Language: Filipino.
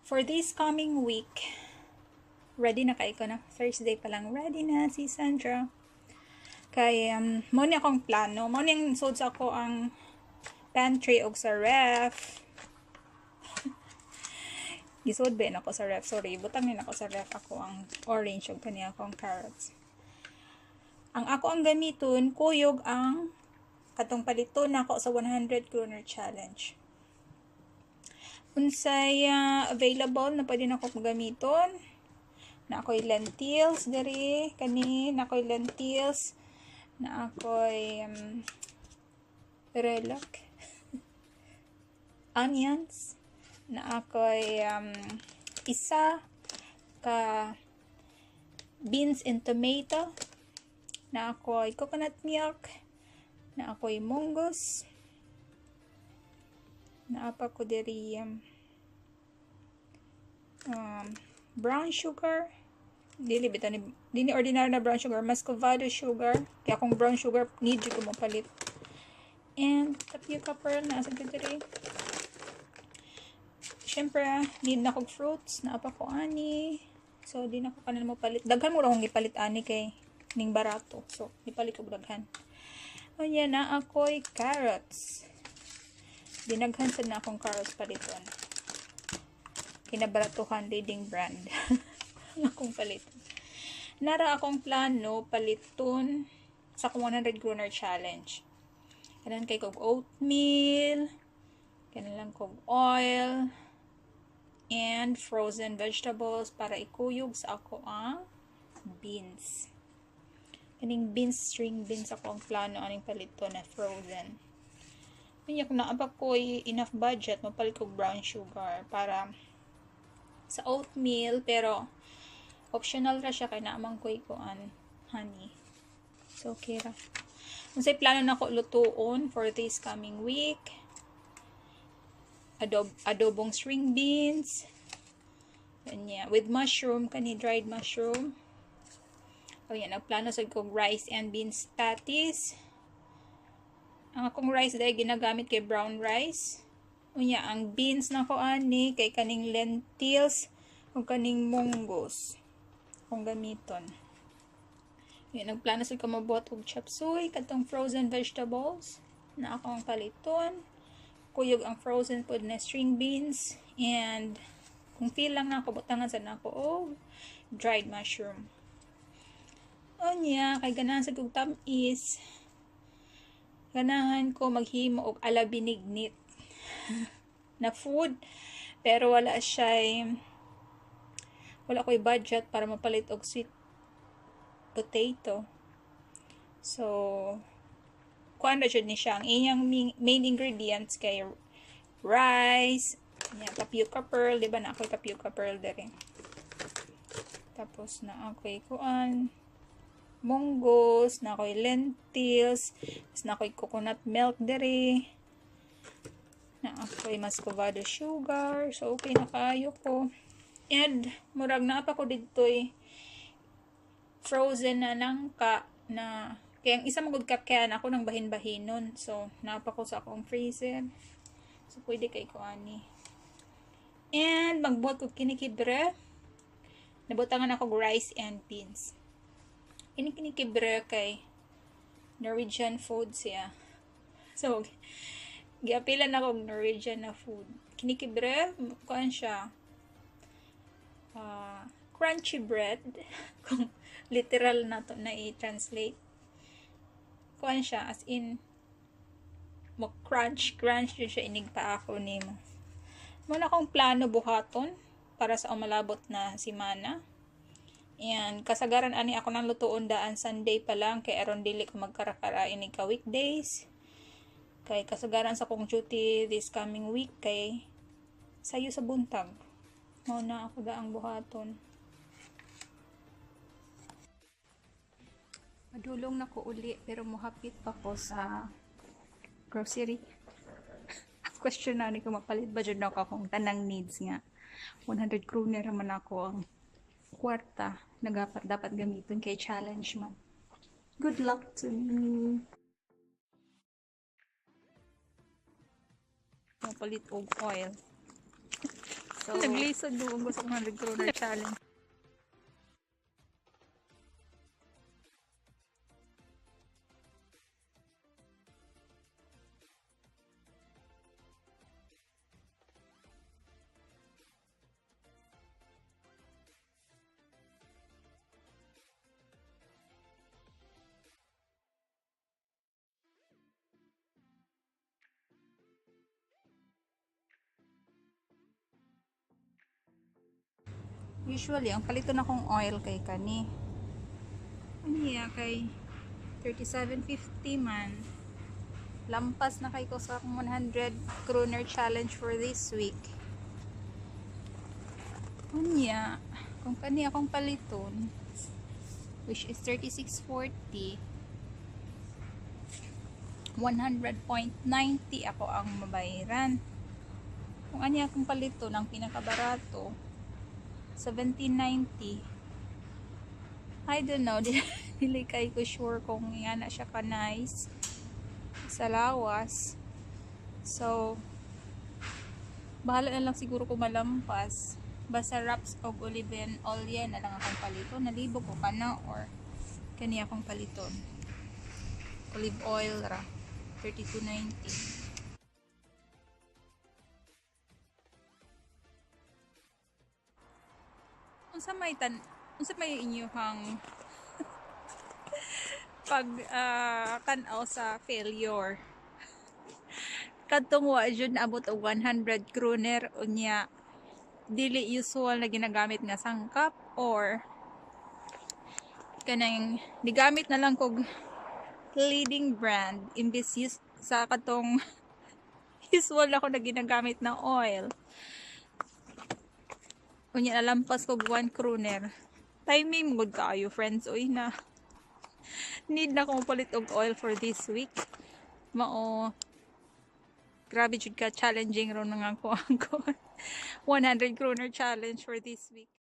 For this coming week, ready na kay ko na. Thursday pa lang, ready na si Sandra. Kay, mo ni akong plano. Mo ni sod sa ako ang pantry og sa ref. Gisod ba ako sa ref? Sorry, butang din ako sa ref. Ako ang orange og kaniya akong carrots. Ang ako ang gamiton, kuyog ang katong palito na ako sa 100 kroner challenge. Unsay available na pwede na ako gamiton. Na ako'y lentils diri kani, na ako'y lentils, na ako'y relax, onions, na ako'y isa ka beans and tomato, na ako'y coconut milk, na ako'y munggos, na apa ko diri brown sugar, dili ordinary na brown sugar, muscovado sugar, kaya kung brown sugar need ko mapalit, and tapioca pearl na sa diri. Syempre need na kog fruits na apa ko ani, so di na ko kanan mo palit, daghan mo ra akong gipalit ani kay ning barato, so ipalit ko daghan. Unya na ako'y carrots, dinaghan sad na akong carrots paliton, kinabaratuhan leading brand akong paliton. Nara akong plano paliton sa 100 kroner challenge. Kanan kay kog oatmeal, kanan lang kog oil, and frozen vegetables para ikuyog sa ako ang beans. Kaning beans, string beans ako ang plano aning paliton na frozen. Kanya kung naabak ko enough budget, mapalit kog brown sugar para sa oatmeal, pero optional ra siya kay naamang ko'y kuan honey. So okay ra. Unsay plano nako lutuon for this coming week? Adobong string beans. Kanya with mushroom, kani dried mushroom. O yan, nagplano sa kong rice and beans patties. Ang akong rice dahil ginagamit kay brown rice. Unya, ang beans na ko ani kay kaning lentils o kaning munggos kung gamiton. Yan, nagplano sa ko mabuhat og chop suey, katong frozen vegetables na akong paliton. Kuyog ang frozen food na string beans, and kung feel lang na ako, butangan sa nako og dried mushroom. Unya, kay ganahan sa kong tamis, ganahan ko maghimo og alabinignit na food, pero wala ko'y budget para mapalit og sweet potato. So kuan ra jud ni siya, ang iyang main ingredients kay rice, tapioca pearl, di ba na ako'y tapioca pearl dere. Tapos na ako'y kuan munggos, na ako'y lentils, na ako'y coconut milk dere, na ako'y muscovado sugar. So okay na kayo ko. And murag na pa ko dito'y frozen na nangka na kaya ang isa magud kakyan ako nang bahin-bahinon. So napa ko sa akong freezer. So pwede kay ko ani. And magbuhat ko kinikibre. Nabutangan ako rice and beans. Kinikibre kay Norwegian food siya. So giapilan ako og Norwegian na food. Kinikibre, kuan siya. Crunchy bread kung literal na to na i-translate. Kuan siya as in mo crunch yun siya, inigpa ako nimo. Muna akong plano buhaton para sa umalabot na semana. And kasagaran ani ako nang lutuon daan Sunday pa lang, kay aron dili ko magkarakara ini ka weekdays. Kay kasagaran sa kong duty this coming week kay sayo sa buntag. Mao na ako daang buhaton. Madulong na ko uli, pero muhapit pa ko sa grocery. Question na ni ko mapalit ba dyan ako akong tanang needs nga. 100 kroner naman ako ang kwarta na dapat gamitin kay challenge man. Good luck to me. Mapalit og oil. So, Naglisod doon gusto ko 100 kroner challenge. Usually, ang palito na kong oil kay kani. Ano ya, kay 37.50 man. Lampas na kay ko sa akong 100 kroner challenge for this week. Unya, kung kani akong paliton, which is 36.40, 100.90 ako ang mabayaran. Kung ani akong paliton, ang pinakabarato, 17.90. I don't know, dili kay ko sure kung yan na siya ka nice sa lawas. So, bahala na lang siguro kung malampas. Basta wraps og olive oil na lang akong paliton. Nalibog ko ka na or kani akong paliton. Olive oil ra, 32.90. unsa may inyong pag tanaw sa failure kadtong wa jud naabot og 100 kroner unya dili usual na ginagamit nga sangkap or kanang digamit na lang kog leading brand imbis sa katong usual ako na ginagamit na oil. Unya nalampas ko 1 kroner. Timing good kaayo friends. Uy na. Need na kong palit og oil for this week. Mao. Grabe jud ka challenging ron nga ko ang 100 kroner challenge for this week.